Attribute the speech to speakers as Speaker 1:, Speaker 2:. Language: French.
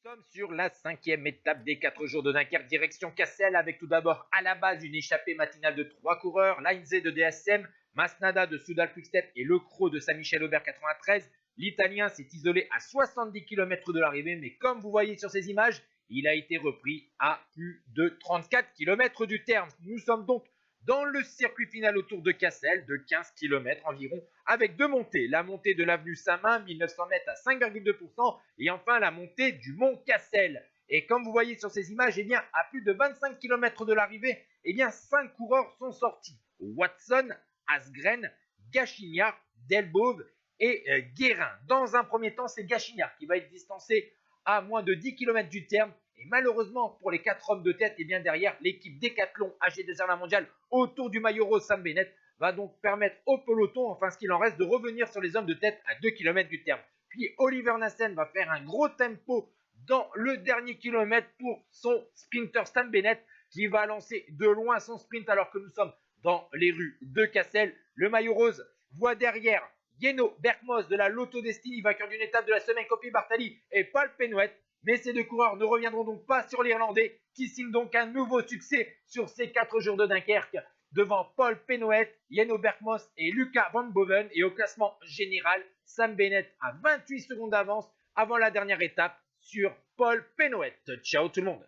Speaker 1: Nous sommes sur la 5e étape des 4 jours de Dunkerque, direction Cassel, avec tout d'abord à la base une échappée matinale de 3 coureurs, l'Ainze de DSM, Masnada de Soudal Quickstep et Le Croc de Saint-Michel Aubert 93. L'Italien s'est isolé à 70 km de l'arrivée, mais comme vous voyez sur ces images, il a été repris à plus de 34 km du terme. Nous sommes donc dans le circuit final autour de Cassel, de 15 km environ, avec deux montées. La montée de l'avenue Saint-Main, 1900 mètres à 5,2%, et enfin la montée du mont Cassel. Et comme vous voyez sur ces images, eh bien, à plus de 25 km de l'arrivée, eh bien, 5 coureurs sont sortis. Watson, Asgreen, Gachignard, Delbove et Guérin. Dans un premier temps, c'est Gachignard qui va être distancé à moins de 10 km du terme. Et malheureusement pour les 4 hommes de tête, et bien derrière, l'équipe Decathlon AG2R La Mondiale autour du maillot rose Sam Bennett va donc permettre au peloton, enfin ce qu'il en reste, de revenir sur les hommes de tête à 2 km du terme. Puis Oliver Nassen va faire un gros tempo dans le dernier kilomètre pour son sprinter Sam Bennett qui va lancer de loin son sprint alors que nous sommes dans les rues de Cassel. Le maillot rose voit derrière Yeno Berkmos de la Lotto Destiny, vainqueur d'une étape de la semaine Coppi Bartali, et Paul Penouet. Mais ces deux coureurs ne reviendront donc pas sur l'Irlandais, qui signe donc un nouveau succès sur ces 4 jours de Dunkerque, devant Paul Penouet, Yeno Berkmos et Lucas Van Boven. Et au classement général, Sam Bennett a 28 secondes d'avance avant la dernière étape sur Paul Penouet. Ciao tout le monde.